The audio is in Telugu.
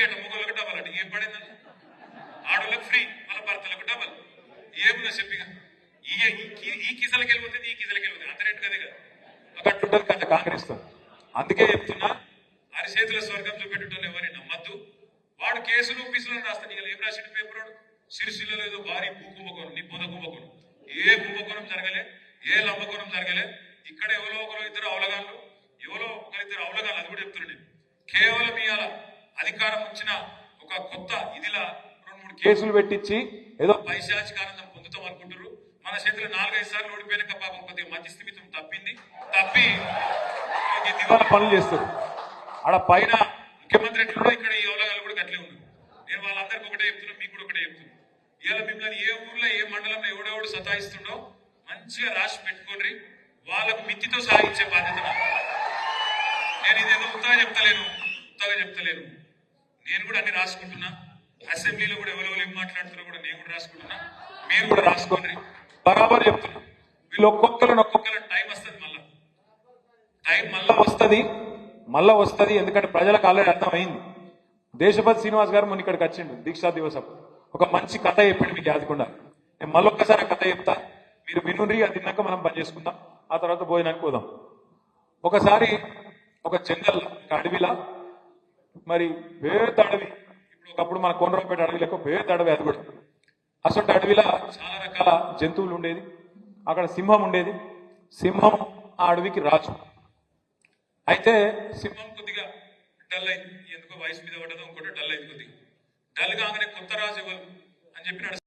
అట మొగోళ్ళకి డబల్ అట ఏం పడిందన్న ఆడోళ్ళకి ఫ్రీ మన భర్తలకు డబల్ ఏముందో చెప్పిగా ఈ కిసలకి వెళ్ళిపోతుంది ఈ కిసలకి వెళ్ళిపోతుంది అంత రేటు కదే కదా అట్లుంటది కదా కాంగ్రెస్ తో అందుకే చెప్తున్నా అరిచేతుల స్వర్గం చూపెట్టేటోళ్ళు ఎవరిని నమ్మద్దు వాడు కేసులు పీసులు రాస్తాడు ఇక ఏం రాసిన పేపర్ వాడు సిరిసిల్లలో ఏదో భారీ భూ కుంభకోణం నీ పొద కుంభకోణం ఏ కుంభకోణం జరగలే ఏ లంబకోణం జరగలే ఇక్కడ ఎవరో ఒకరు ఇద్దరు అవలగాళ్ళు ఎవరో ఒకరిద్దరు అవలగాళ్ళు అది కూడా చెప్తున్నాడు నేను కేవలం ఇవాళ అధికారం వచ్చిన ఒక కొత్త ఇదిలా 2-3 కేసులు పెట్టించి ఏదో పైశాచిక ఆనందం పొందుతాం అనుకుంటారు మన చేతిలో 4-5 సార్లు ఓడిపోయినాక పాపం కొద్దిగా మధ్యస్థిమితం తప్పి దివాళ పనులు చేస్తారు ఆడ పైన ముఖ్యమంత్రి ఎట్లున్నా ఇక్కడ ఈ అవలగాళ్ళు కూడా గట్లే ఉన్నారు నేను వాళ్ళందరికీ ఒకటే చెప్తున్నా మీకు కూడా ఒకటే చెప్తున్నా ఇవాళ మిమ్మల్ని ఏ ఊర్లో ఏ మండలంలో ఎవడెవడు సతాయిస్తుండో మంచిగా రాసి పెట్టుకోండి వాళ్ళకు మిత్తితో సాగించే బాధ్యత నేను ఇదేదో ఉత్తగా చెప్తలేను నేను కూడా అన్ని రాసుకుంటున్నా అసెంబ్లీలో కూడా ఎవరెవరు ఏం మాట్లాడుతున్నా కూడా నేను కూడా రాసుకుంటున్నా మీరు కూడా రాసుకోండి బరాబర్ చెప్తున్నా వీళ్ళు ఒక్కొక్కరు టైం వస్తుంది టైం మళ్ళా వస్తుంది ఎందుకంటే ప్రజలకు ఆల్రెడీ అర్థమైంది దేశపతి శ్రీనివాస్ గారు మొన్న ఇక్కడికి వచ్చిండు దీక్షా దివసం ఒక మంచి కథ చెప్పిండు మీకు యాదకుండా నేను మళ్ళొక్కసారి కథ చెప్తా మీరు వినుండ్రి అది తిన్నాక మనం పని చేసుకుందాం ఆ తర్వాత భోజనానికి పోదాం ఒకసారి ఒక జంగల్ అడవిలా మరి పేద అడవి ఇప్పుడు ఒకప్పుడు మన కోనరావుపేట అడవిలకు పేద అడవి అది కూడా అసలు అడవిలా చాలా రకాల జంతువులు ఉండేది అక్కడ సింహం ఉండేది సింహం ఆ అడవికి రాజు అయితే సింహం కొద్దిగా డల్ అయింది ఎందుకో వయసు మీద పడ్డదో ఇంకోటి డల్ అయింది కొద్దిగా డల్ కాగానే కొత్త రాజు ఎవరు అని చెప్పినాడు